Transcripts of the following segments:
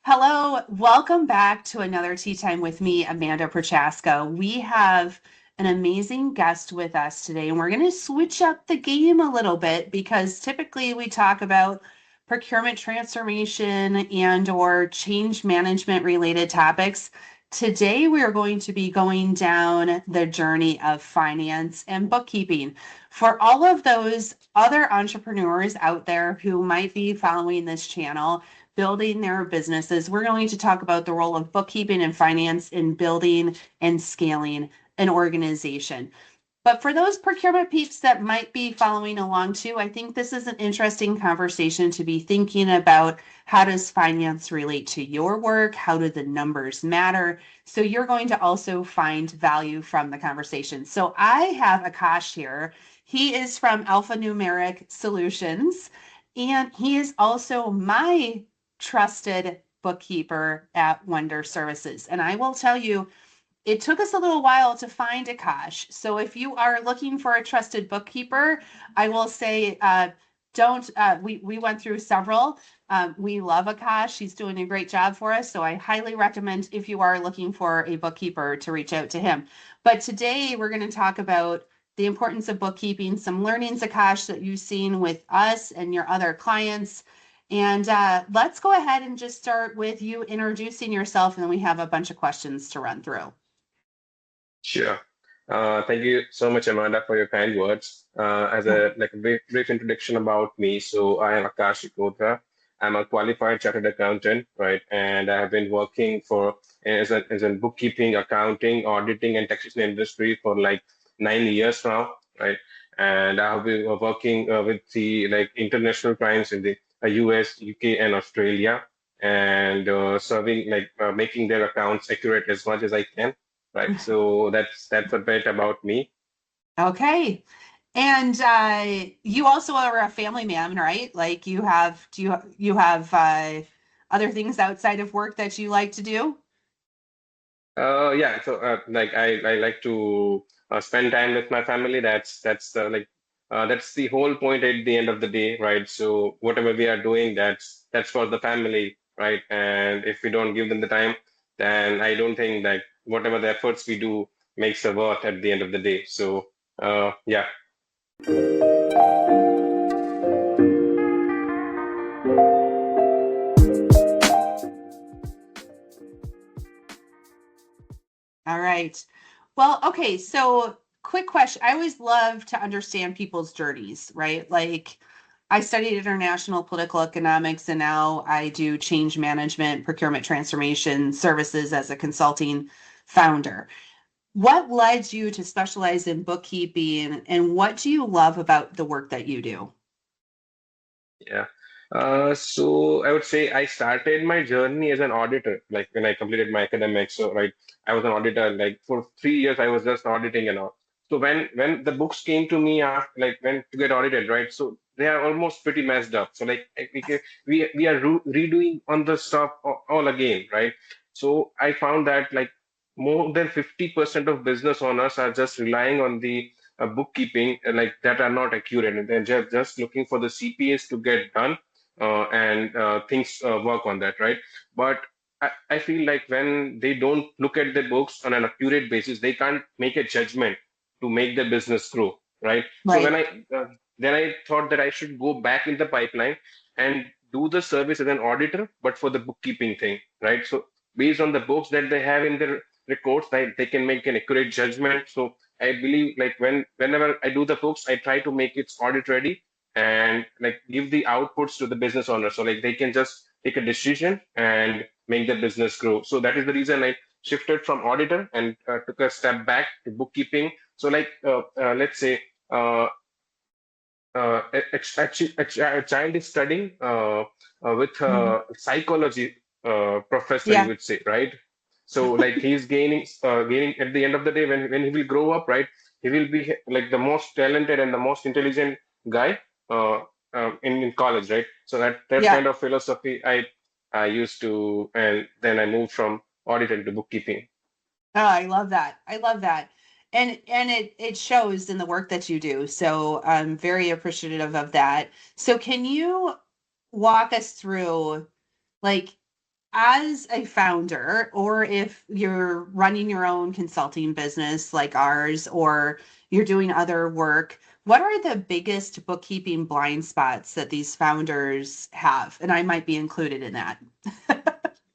Hello, welcome back to another Tea Time with me, Amanda Prochaska. We have an amazing guest with us today, and we're going to switch up the game a little bit because typically we talk about procurement transformation and or change management related topics. Today we are going to be going down the journey of finance and bookkeeping. For all of those other entrepreneurs out there who might be following this channel, building their businesses, we're going to talk about the role of bookkeeping and finance in building and scaling an organization. But for those procurement peeps that might be following along too, I think this is an interesting conversation to be thinking about. How does finance relate to your work? How do the numbers matter? So you're going to also find value from the conversation. So I have Akash here. He is from Numeric Solutions, and he is also my trusted bookkeeper at Wonder Services. And I will tell you, it took us a little while to find Akash. So if you are looking for a trusted bookkeeper, I will say don't, we went through several. We love Akash. He's doing a great job for us. So I highly recommend if you are looking for a bookkeeper to reach out to him. But today we're going to talk about the importance of bookkeeping, some learnings, Akash, that you've seen with us and your other clients. And let's go ahead and just start with you introducing yourself, and then we have a bunch of questions to run through. Sure. Thank you so much, Amanda, for your kind words. As a brief introduction about me, so I am Akash Sikotra. I'm a qualified chartered accountant, right? And I have been working for as a bookkeeping, accounting, auditing, and taxation industry for like 9 years now, right? And I have been working with the international clients in the US, UK, and Australia, and serving making their accounts accurate as much as I can, right? So that's a bit about me. Okay. And you also are a family man, right? Like do you have other things outside of work that you like to do? Yeah. So I like to spend time with my family. That's the whole point at the end of the day, right? So whatever we are doing, that's for the family, right? And if we don't give them the time, then I don't think that whatever the efforts we do makes a worth at the end of the day. So yeah. All right. Well, okay, so quick question. I always love to understand people's journeys, right? Like I studied international political economics and now I do change management, procurement transformation services as a consulting founder. What led you to specialize in bookkeeping, and what do you love about the work that you do? Yeah. So I would say I started my journey as an auditor, like when I completed my academics. So right, I was an auditor. Like for 3 years, I was just auditing and all. So when the books came to me, like when to get audited, right? So they are almost pretty messed up. So we are redoing on the stuff all again, right? So I found that like more than 50% of business owners are just relying on the bookkeeping like that are not accurate, and they're just looking for the CPAs to get done and things work on that, right? But I feel like when they don't look at the books on an accurate basis, they can't make a judgment to make the business grow, right? So Right. then I thought that I should go back in the pipeline and do the service as an auditor, but for the bookkeeping thing, right? So based on the books that they have in their records, they can make an accurate judgment. So I believe like whenever I do the books, I try to make it audit ready and like give the outputs to the business owner. So like they can just take a decision and make the business grow. So that is the reason I shifted from auditor and took a step back to bookkeeping. So let's say a child is studying with Mhm. a psychology professor, you Yeah. would say, right? So like he's gaining at the end of the day when he will grow up, right? He will be like the most talented and the most intelligent guy in college, right? So that Yeah. kind of philosophy I used to, and then I moved from audit to bookkeeping. Oh, I love that. I love that. And it shows in the work that you do. So I'm very appreciative of that. So can you walk us through, like, as a founder, or if you're running your own consulting business like ours, or you're doing other work, what are the biggest bookkeeping blind spots that these founders have? And I might be included in that.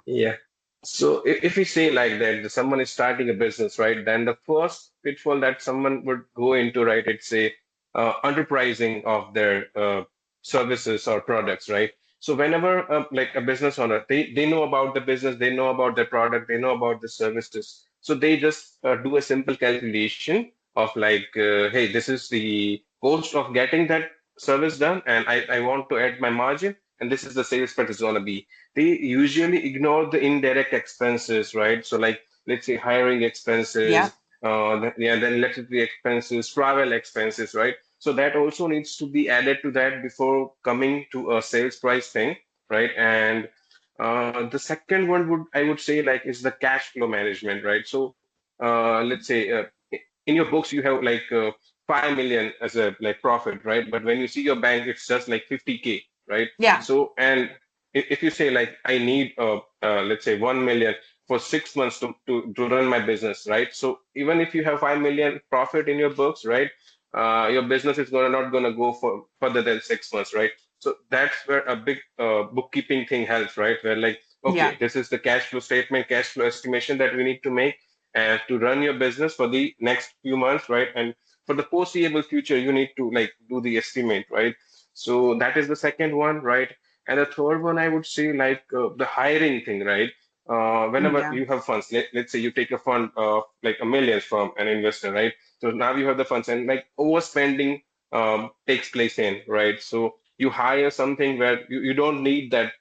Yeah. So if we say like that, someone is starting a business, right? Then the first pitfall that someone would go into, right? It's a underpricing of their services or products, right? So whenever like a business owner, they know about the business, they know about the product, they know about the services. So they just do a simple calculation of like, hey, this is the cost of getting that service done, and I want to add my margin, and this is the sales price is going to be. They usually ignore the indirect expenses, right? So like let's say hiring Yep. expenses, yeah, then electricity expenses, travel expenses, right? So that also needs to be added to that before coming to a sales price thing, right? And the second one would I would say like is the cash flow management, right? So let's say in your books you have like 5 million as a like profit, right? But when you see your bank, it's just like 50K, right? Yeah. So and if you say like I need let's say 1 million for 6 months to run my business, right? So even if you have 5 million profit in your books, right, your business is gonna not gonna go for further than 6 months, right? So that's where a big bookkeeping thing helps, right? Where like Yeah. okay, this is the cash flow statement, cash flow estimation that we need to make and to run your business for the next few months, right? And for the foreseeable future you need to like do the estimate, right? So that is the second one, right? And the third one, I would say, like the hiring thing, right? Whenever Yeah. you have funds, let's say you take a fund of like a million from an investor, right? So now you have the funds, and like overspending takes place in, right? So you hire something where you don't need that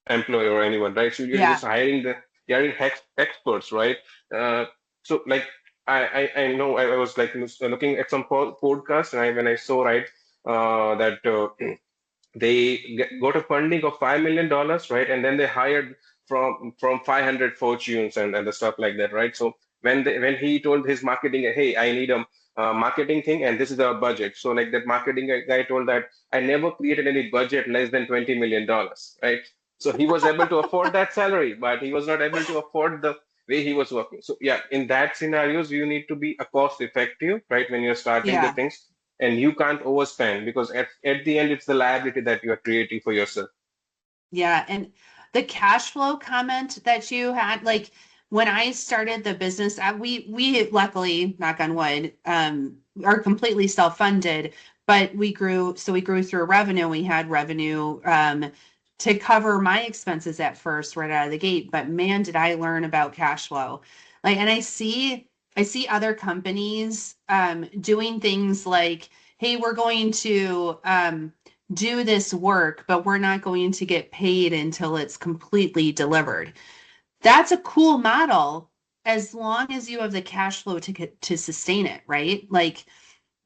employee or anyone, right? So you're Yeah. just hiring the you're hiring experts, right? Uh, so like I know I was like looking at some podcast, and when I saw right that they got a funding of $5 million, right? And then they hired from 500 fortunes and the stuff like that, right? So when he told his marketing, hey, I need a marketing thing, and this is our budget. So like that marketing guy told that I never created any budget less than $20 million, right? So he was able to afford that salary, but he was not able to afford the way he was working. So yeah, in that scenarios, you need to be a cost effective, right? When you're starting the Yeah. things, and you can't overspend because at the end it's the liability that you are creating for yourself. Yeah, and the cash flow comment that you had, like when I started the business, we luckily, knock on wood, are completely self-funded, but we grew through revenue. We had revenue to cover my expenses at first right out of the gate. But man, did I learn about cash flow. Like, and I see other companies doing things like, hey, we're going to do this work, but we're not going to get paid until it's completely delivered. That's a cool model as long as you have the cash flow to sustain it, right? Like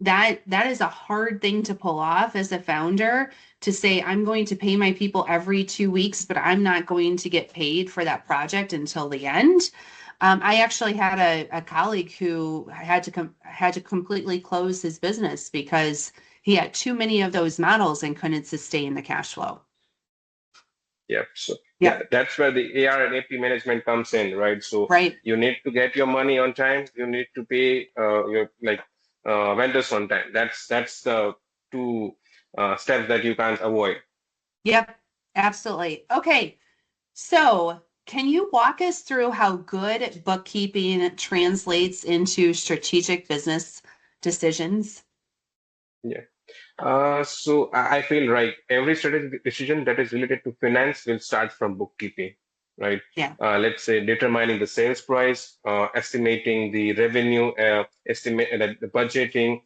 that is a hard thing to pull off as a founder, to say I'm going to pay my people every 2 weeks, but I'm not going to get paid for that project until the end. I actually had a colleague who had to completely close his business because he had too many of those models and couldn't sustain the cash flow. Yeah. So yeah, Yep. that's where the AR and AP management comes in, right? So Right. you need to get your money on time. You need to pay your like vendors on time. That's the two steps that you can't avoid. Yep. Absolutely. Okay. So, can you walk us through how good bookkeeping translates into strategic business decisions? Yeah. So I feel like every strategic decision that is related to finance will start from bookkeeping, right? Yeah. Let's say determining the sales price, estimating the revenue, estimate the budgeting,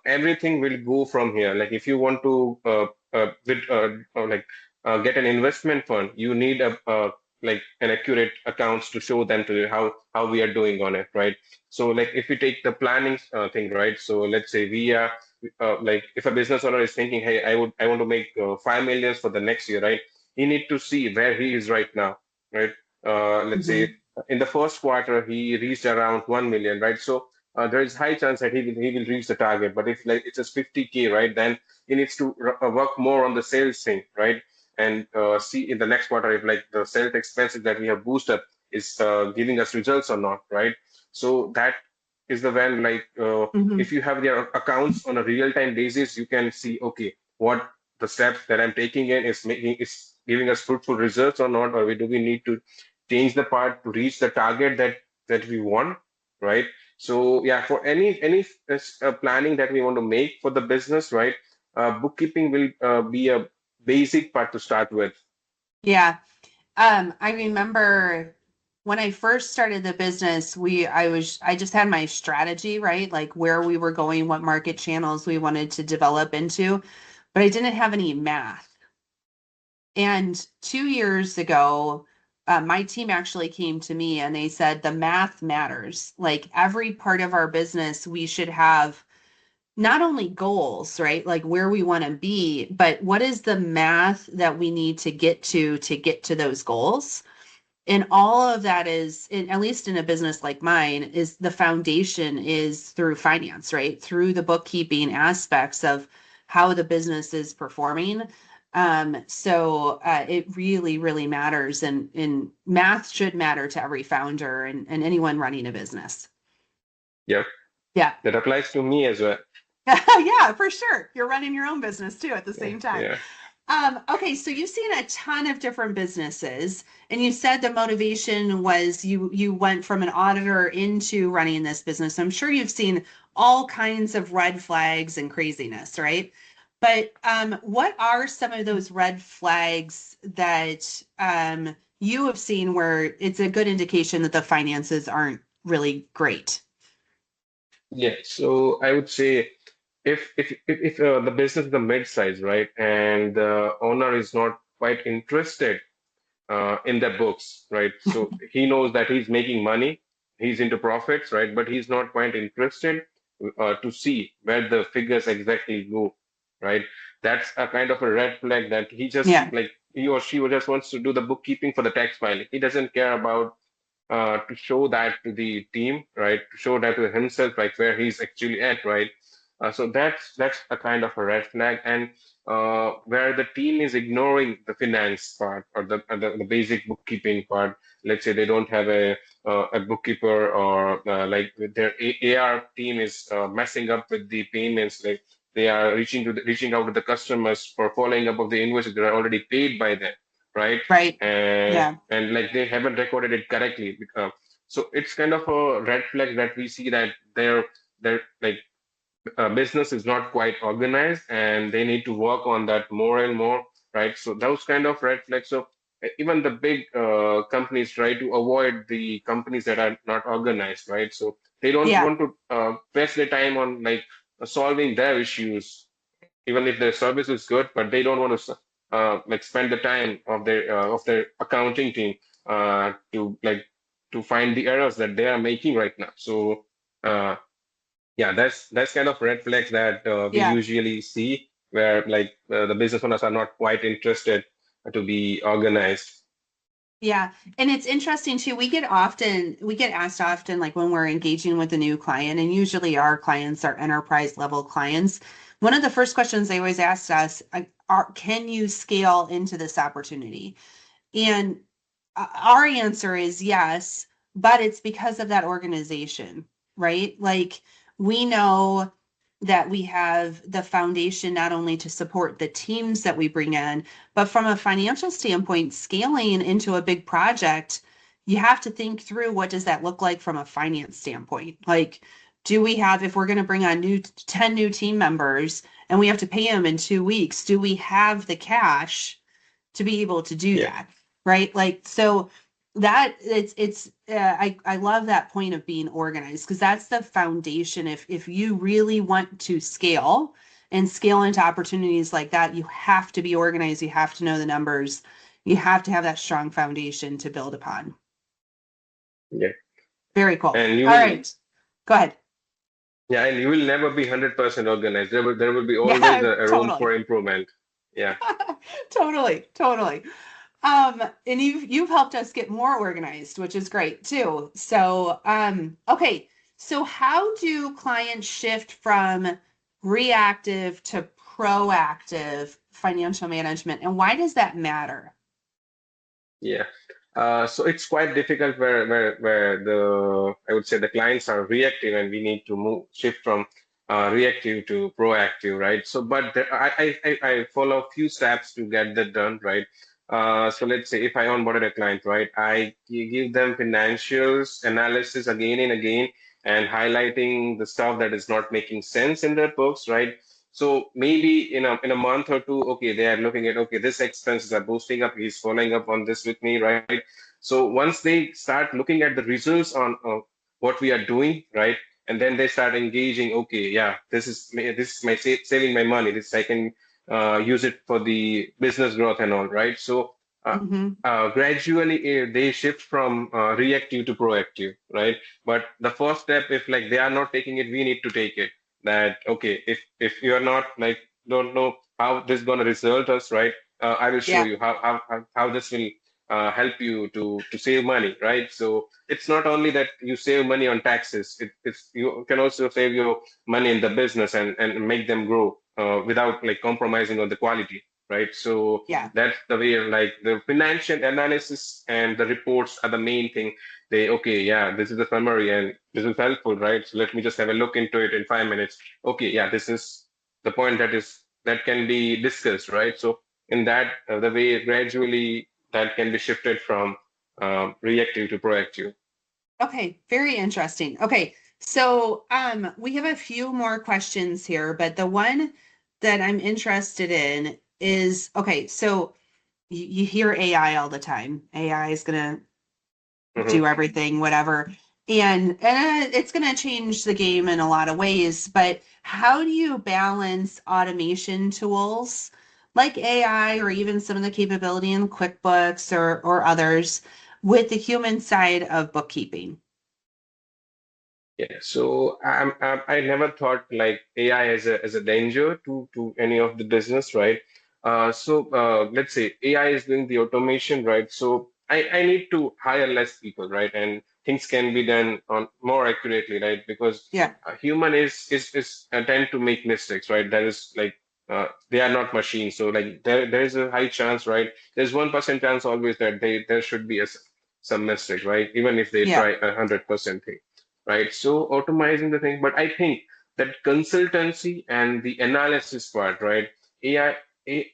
everything will go from here. Like if you want to like get an investment fund, you need a like an accurate accounts to show them to you how we are doing on it, right? So like if we take the planning thing, right? So let's say we are like if a business owner is thinking, hey, I want to make 5 million for the next year, right? He need to see where he is right now, right? Let's say Hmm. in the first quarter he reached around 1 million, right? So there is high chance that he will reach the target. But if like it's just 50K, right, then he needs to work more on the sales thing, right? and see in the next quarter if like the sales expenses that we have boosted is giving us results or not, right? So that is the when like Hmm. if you have their accounts on a real-time basis, you can see, okay, what the steps that I'm taking in is giving us fruitful results or not, or do we need to change the part to reach the target that we want, right? So yeah, for any planning that we want to make for the business, right? Bookkeeping will be a basic part to start with. Yeah. I remember when I first started the business, I just had my strategy, right? Like where we were going, what market channels we wanted to develop into, but I didn't have any math. And 2 years ago, my team actually came to me and they said the math matters. Like every part of our business, we should have not only goals, right? Like where we want to be, but what is the math that we need to get to those goals? And all of that is at least in a business like mine, is the foundation is through finance, right? Through the bookkeeping aspects of how the business is performing. So it really, really matters, and math should matter to every founder and anyone running a business. Yep, Yeah. that applies to me as well. Yeah, for sure. You're running your own business too at the Yeah, same time. yeah. Okay, so you've seen a ton of different businesses, and you said the motivation was you went from an auditor into running this business. I'm sure you've seen all kinds of red flags and craziness, right? But what are some of those red flags that you have seen where it's a good indication that the finances aren't really great? Yeah, so I would say if the business is a mid-size, right, and the owner is not quite interested in the books, right? So he knows that he's making money, he's into profits, right? But he's not quite interested to see where the figures exactly go, right? That's a kind of a red flag that he just Yeah, like he or she just wants to do the bookkeeping for the tax filing. He doesn't care about to show that to the team, right? To show that to himself, like where he's actually at, right? So that's a kind of a red flag, and where the team is ignoring the finance part or the basic bookkeeping part. Let's say they don't have a bookkeeper, or like their AR team is messing up with the payments, like they are reaching out to the customers for following up of the invoices that are already paid by them, right? right. and Yeah, and like they haven't recorded it correctly. So it's kind of a red flag that we see that their like business is not quite organized, and they need to work on that more and more, right? So those kind of red flags. So even the big companies try to avoid the companies that are not organized, right? So they don't yeah, want to waste their time on like solving their issues, even if their service is good, but they don't want to like spend the time of their accounting team to find the errors that they are making right now. So uh, yeah, that's kind of red flags that we yeah. usually see where like the business owners are not quite interested to be organized. Yeah. And it's interesting too. We get asked often, like when we're engaging with a new client, and usually our clients are enterprise level clients. One of the first questions they always ask us can you scale into this opportunity? And our answer is yes, but it's because of that organization, right? Like we know that we have the foundation not only to support the teams that we bring in, but from a financial standpoint, scaling into a big project, you have to think through what does that look like from a finance standpoint? Like, do we have, if we're going to bring on 10 new team members and we have to pay them in 2 weeks, do we have the cash to be able to do Yeah, that? Right? Like, so that I love that point of being organized because that's the foundation. If you really want to scale and scale into opportunities like that, you have to be organized, you have to know the numbers, you have to have that strong foundation to build upon. yeah, Very cool. and you All will right, go ahead. yeah, and you will never be 100% organized. There will be always Yeah, a room totally. for improvement. Yeah. Totally. And you've helped us get more organized, which is great too. So, okay. So how do clients shift from reactive to proactive financial management, and why does that matter? Yeah. So it's quite difficult where the I would say the clients are reactive and we need to move shift from reactive to proactive, right? So, but I follow a few steps to get that done, right? So let's say if I onboarded a client, right, I give them financials analysis again and again and highlighting the stuff that is not making sense in their books, right? So maybe in a month or two, okay, they are looking at okay, this expenses are boosting up. He's following up on this with me, right? So once they start looking at the results on what we are doing, right, and then they start engaging. Okay, yeah, this is my saving my money. This I can use it for the business growth and all, right? So Hmm. gradually they shift from reactive to proactive, right? But the first step, if like they are not taking it, we need to take it. That okay, if you are not like don't know how this is gonna result us, right? I will show Yeah, you how this will help you to save money, right? So it's not only that you save money on taxes, it's you can also save your money in the business and make them grow without like compromising on the quality, right? So yeah. that's the way like the financial analysis and the reports are the main thing. They okay, yeah, this is the summary and this is helpful, right? So let me just have a look into it in 5 minutes. Okay, yeah, this is the point that can be discussed, right? So in that the way gradually that can be shifted from reactive to proactive. Okay, very interesting. Okay, so we have a few more questions here, but the one that I'm interested in is okay, so you hear AI all the time. AI is gonna Hmm. do everything, whatever. And it's going to change the game in a lot of ways, but how do you balance automation tools like AI or even some of the capability in QuickBooks or others with the human side of bookkeeping? Yeah, so I never thought like AI as a danger to any of the business, right? Let's say AI is doing the automation, right? So I need to hire less people, right? And things can be done on more accurately, right? Because Yeah, a human is tend to make mistakes, right? That is like they are not machines, so like there is a high chance, right? There's 1% chance always that there should be some mistake, right? Even if they yeah, try 100% thing, right? So automizing the thing, but I think that consultancy and the analysis part, right? AI, A-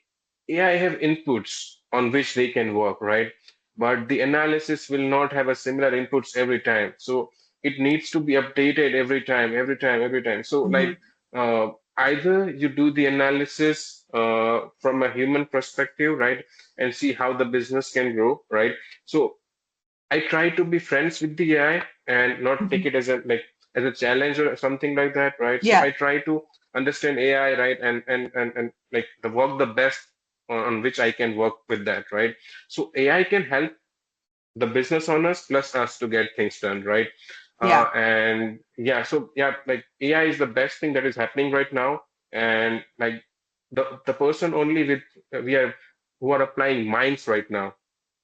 AI have inputs on which they can work, right? But the analysis will not have a similar inputs every time. So it needs to be updated every time, every time, every time. So like hmm, either you do the analysis from a human perspective, right? And see how the business can grow, right? So I try to be friends with the AI and not take hmm, it as a like as a challenge or something like that, right? So yeah, I try to understand AI, right, and like the work the best on which I can work with that, right? So AI can help the business owners plus us to get things done, right? yeah, And yeah, so yeah, like AI is the best thing that is happening right now, and like the person only with we are who are applying minds right now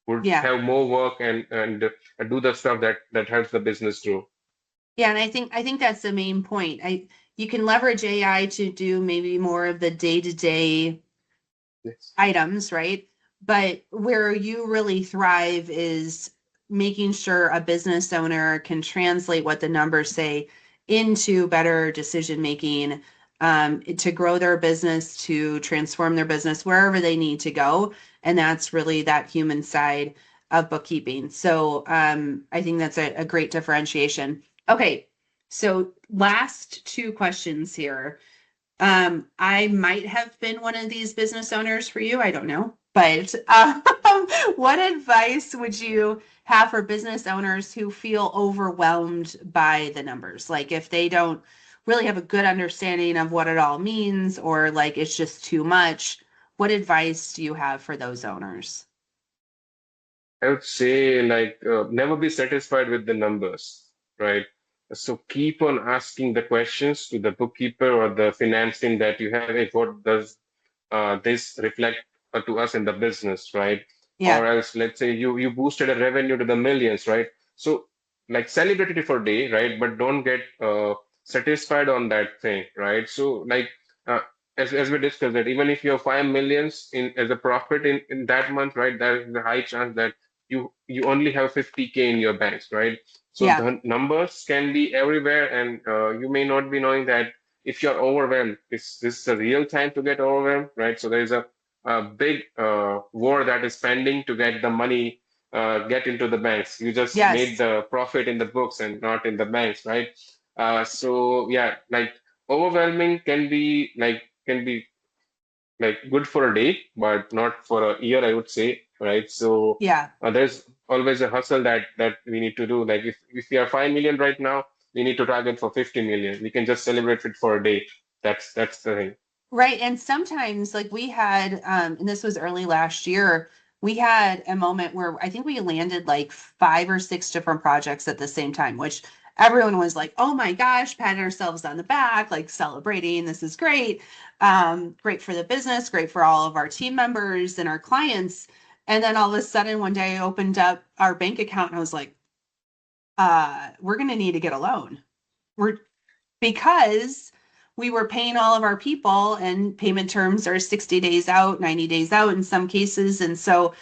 would yeah. have more work and do the stuff that helps the business grow. Yeah, and I think that's the main point. You can leverage AI to do maybe more of the day-to-day Yes. items, right? But where you really thrive is making sure a business owner can translate what the numbers say into better decision making, to grow their business, to transform their business wherever they need to go. And that's really that human side of bookkeeping. So I think that's a great differentiation. Okay, so last two questions here. I might have been one of these business owners for you. I don't know. But what advice would you have for business owners who feel overwhelmed by the numbers? Like if they don't really have a good understanding of what it all means, or like it's just too much, what advice do you have for those owners? I would say like never be satisfied with the numbers, right? So keep on asking the questions to the bookkeeper or the finance team that you have. Hey, what does this reflect to us in the business, right? Yeah, Or else, let's say you boosted a revenue to the millions, right? So like celebrate it for a day, right? But don't get satisfied on that thing, right? So like uh, as we discussed that even if you have 5 millions in as a profit in that month, right, there is a high chance that you only have 50K in your banks, right? So Yeah. the numbers can be everywhere, and you may not be knowing that if you're overwhelmed, this is a real time to get overwhelmed, right? So there is a big war that is pending to get the money get into the banks. You just made Yes. the profit in the books and not in the banks, right? So yeah, like overwhelming can be good for a day, but not for a year, I would say, right? So Yeah. there's always a hustle that we need to do. Like if we are 5 million right now, we need to target for 50 million. We can just celebrate it for a day. That's the thing. Right. And sometimes, like we had, and this was early last year, we had a moment where I think we landed like 5 or 6 different projects at the same time, which everyone was like, oh my gosh, patting ourselves on the back, like celebrating, this is great. Great for the business, great for all of our team members and our clients. And then all of a sudden, one day I opened up our bank account and I was like, we're going to need to get a loan. We're because we were paying all of our people and payment terms are 60 days out, 90 days out in some cases. And so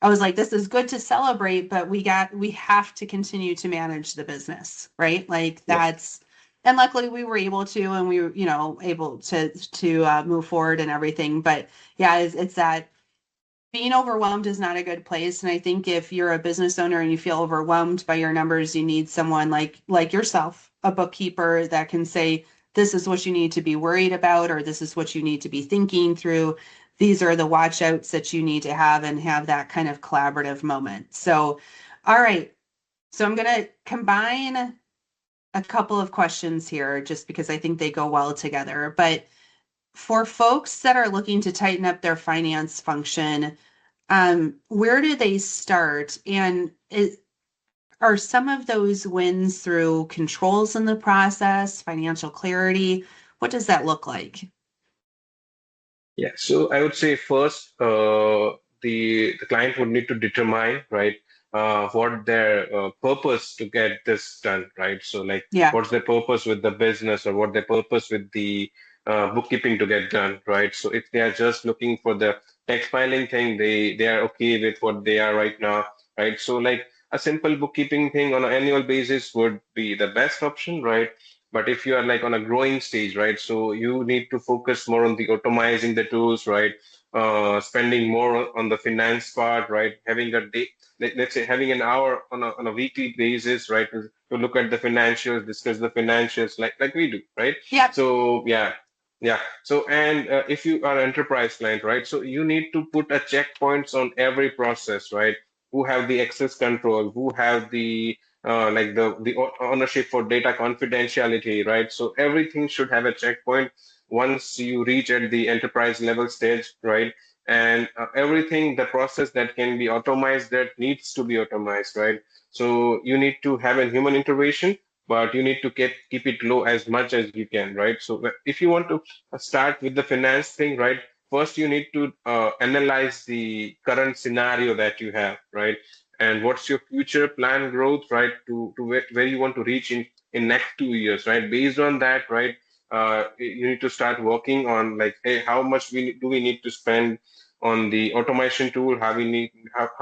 I was like, this is good to celebrate, but we have to continue to manage the business, right? Like Yeah. that's, and luckily we were able to, and we were, able to move forward and everything. But yeah, it's that being overwhelmed is not a good place. And I think if you're a business owner and you feel overwhelmed by your numbers, you need someone like yourself, a bookkeeper that can say, this is what you need to be worried about, or this is what you need to be thinking through. These are the watch outs that you need to have and have that kind of collaborative moment. So, all right. So I'm going to combine a couple of questions here just because I think they go well together. But for folks that are looking to tighten up their finance function, where do they start? And are some of those wins through controls in the process, financial clarity? What does that look like? Yeah, so I would say first, the client would need to determine, right, what their purpose to get this done, right? So like, Yeah, what's their purpose with the business, or what their purpose with the bookkeeping to get done, right? So if they are just looking for the tax filing thing, they are okay with what they are right now, right? So like a simple bookkeeping thing on an annual basis would be the best option, right? But if you are like on a growing stage, right, so you need to focus more on the automizing the tools, right? Spending more on the finance part, right? Having a day, let's say having an hour on a weekly basis, right, to look at the financials, discuss the financials, like we do, right? yeah, So yeah, yeah. So and if you are an enterprise client, right, so you need to put a checkpoints on every process, right? Who have the access control? Who have the like the ownership for data confidentiality, right? So everything should have a checkpoint once you reach at the enterprise level stage, right? And everything, the process that can be automized, that needs to be automized, right? So you need to have a human intervention, but you need to keep it low as much as you can, right? So if you want to start with the finance thing, right? First, you need to analyze the current scenario that you have, right? And what's your future plan growth, right, to where you want to reach in next 2 years, right? Based on that, right, you need to start working on like, hey, how much do we need to spend on the automation tool, how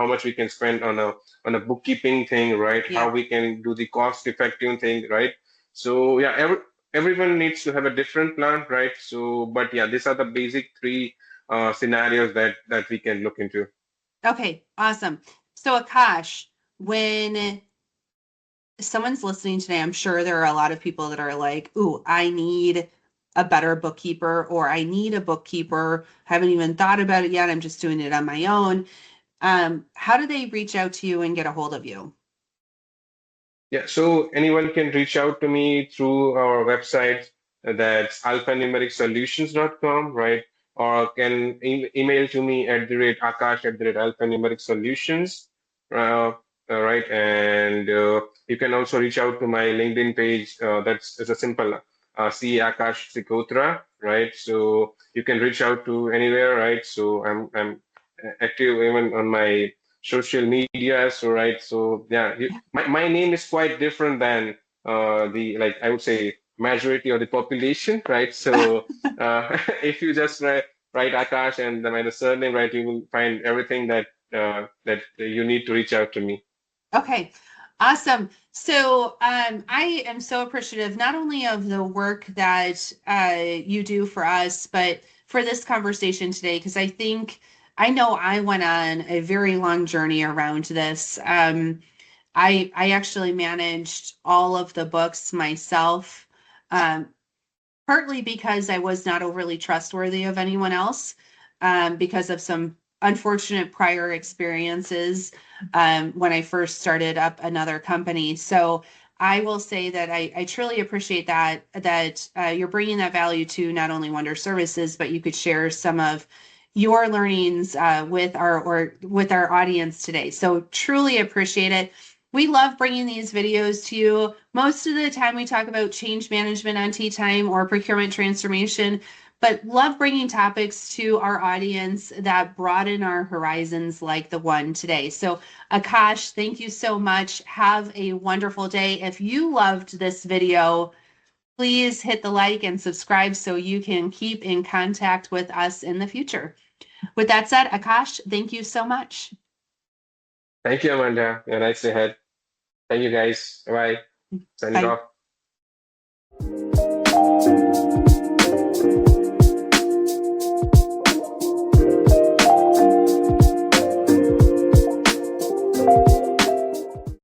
much we can spend on a bookkeeping thing, right? How yeah. we can do the cost effective thing, right? So yeah, everyone needs to have a different plan, right? So but yeah, these are the basic three scenarios that we can look into. Okay, awesome. So Akash, when someone's listening today, I'm sure there are a lot of people that are like, ooh, I need a better bookkeeper, or I need a bookkeeper. Haven't even thought about it yet. I'm just doing it on my own. How do they reach out to you and get a hold of you? Yeah, so anyone can reach out to me through our website, that's alphanumericsolutions.com, right? Or can email to me at the rate akash at the rate alphanumericsolutions, uh, right? And you can also reach out to my LinkedIn page. That's it's a simple C Akash Sikotra, right? So you can reach out to anywhere, right? So I'm active even on my social media, so right. So yeah, my name is quite different than the like I would say majority of the population, right? So if you just write Akash and the surname, right, you will find everything that you need to reach out to me. Okay, awesome. So I am so appreciative not only of the work that you do for us, but for this conversation today, because I know I went on a very long journey around this. I actually managed all of the books myself. Um, Partly because I was not overly trustworthy of anyone else, because of some unfortunate prior experiences when I first started up another company. So I will say that I truly appreciate that you're bringing that value to not only Wonder Services, but you could share some of your learnings with our audience today. So truly appreciate it. We love bringing these videos to you. Most of the time, we talk about change management on Tea Time or procurement transformation, but love bringing topics to our audience that broaden our horizons, like the one today. So, Akash, thank you so much. Have a wonderful day. If you loved this video, please hit the like and subscribe so you can keep in contact with us in the future. With that said, Akash, thank you so much. Thank you, Amanda. Have a nice day ahead. Thank you, guys. Bye. Signing Bye. off.